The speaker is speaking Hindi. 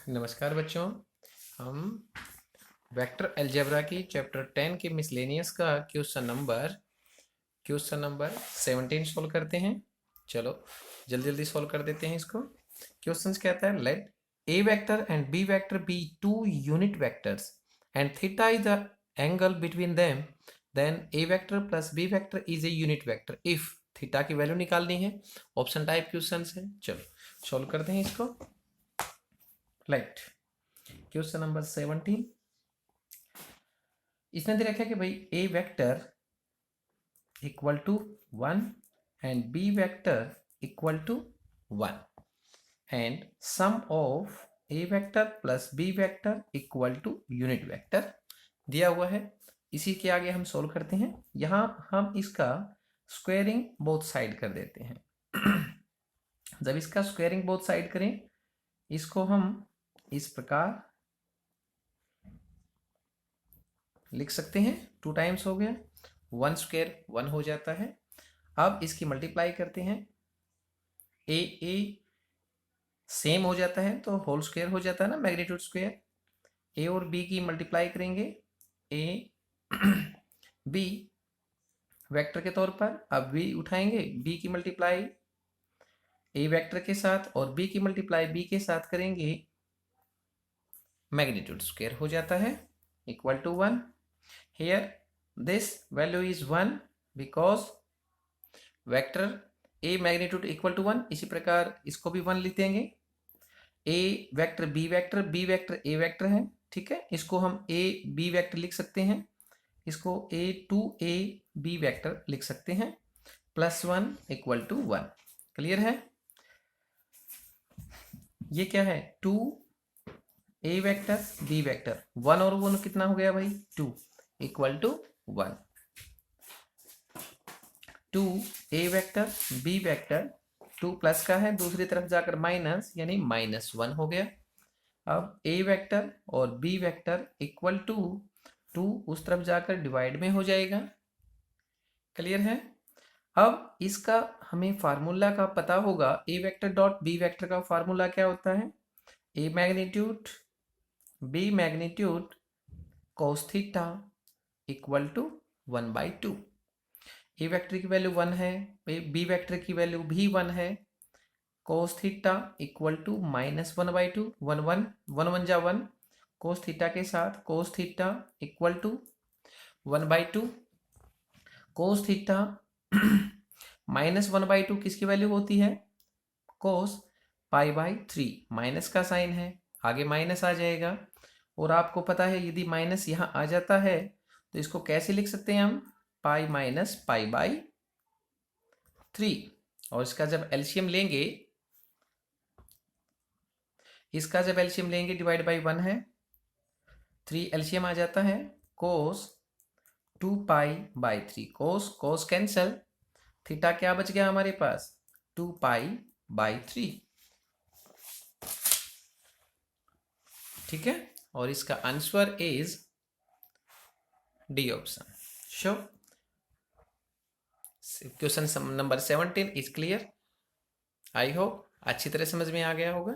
नमस्कार बच्चों। हम वेक्टर अलजेब्रा की चैप्टर 10 के मिसलेनियस का क्वेश्चन नंबर 17 सोल्व करते हैं। चलो जल्दी जल्दी सोल्व कर देते हैं इसको। क्वेश्चन कहता है let A vector and B vector be two unit vectors and theta is the angle between them, then A vector plus B vector is a unit vector if theta की वैल्यू निकालनी है। ऑप्शन टाइप क्वेश्चन है। चलो सोल्व करते हैं इसको। लेट क्वेश्चन नंबर 17 इसने दे रखा है कि भाई A vector equal to 1 and B vector equal to 1 and sum of A vector plus B vector equal to unit vector दिया हुआ है। इसी के आगे हम सोल्व करते हैं। यहां हम इसका स्क्वायरिंग बोथ साइड कर देते हैं। जब इसका स्क्वायरिंग बोथ साइड करें, इसको हम इस प्रकार लिख सकते हैं। 2 टाइम्स हो गया, 1 स्क्वायर 1 हो जाता है। अब इसकी मल्टीप्लाई करते हैं, ए सेम हो जाता है तो होल स्क्वायर हो जाता है ना, मैग्नीट्यूड स्क्वायर। ए और बी की मल्टीप्लाई करेंगे, ए बी वेक्टर के तौर पर। अब बी उठाएंगे, बी की मल्टीप्लाई ए वेक्टर के साथ और बी की मल्टीप्लाई बी के साथ करेंगे, मैग्नीट्यूड स्क्वायर हो जाता है equal to 1। Here this value is 1 because vector a magnitude equal to 1। इसी प्रकार इसको भी 1 लिख देंगे। a vector b vector a vector है, ठीक है। इसको हम a b वेक्टर लिख सकते हैं, इसको a b वेक्टर लिख सकते हैं। +1 इक्वल टू 1। क्लियर है। ये क्या है, 2 a वेक्टर b वेक्टर, 1 और 1 कितना हो गया भाई, 2 equal to 1। 2 A vector B vector, 2 plus का है, दूसरी तरफ जाकर माइनस यानी -1 हो गया। अब ए वेक्टर और बी वेक्टर इक्वल टू 2 उस तरफ जाकर डिवाइड में हो जाएगा। क्लियर है। अब इसका हमें फार्मूला का पता होगा, A vector dot B vector का फार्मूला क्या होता है, A magnitude B magnitude cos theta equal to 1/2। A vector की वैल्यू 1 है, बी वेक्टर की वैल्यू भी 1 है। cos थीटा इक्वल टू -1/2, 1 1 1 1 जा 1, cos थीटा के साथ cos theta equal to 1/2। cos थीटा -1/2 किसकी वैल्यू होती है, cos π/3। माइनस का साइन है, आगे माइनस आ जाएगा। और आपको पता है यदि माइनस यहाँ आ जाता है तो इसको कैसे लिख सकते हैं हम, पाई माइनस π/3। और इसका जब एलसीएम लेंगे, डिवाइड बाई 1 है, 3 एलसीएम आ जाता है, cos 2π/3। cos कैंसल, थीटा क्या बच गया हमारे पास, 2π/3। ठीक है। और इसका answer is D option. Show question number 17 is clear. I hope अच्छी तरह समझ में आ गया होगा।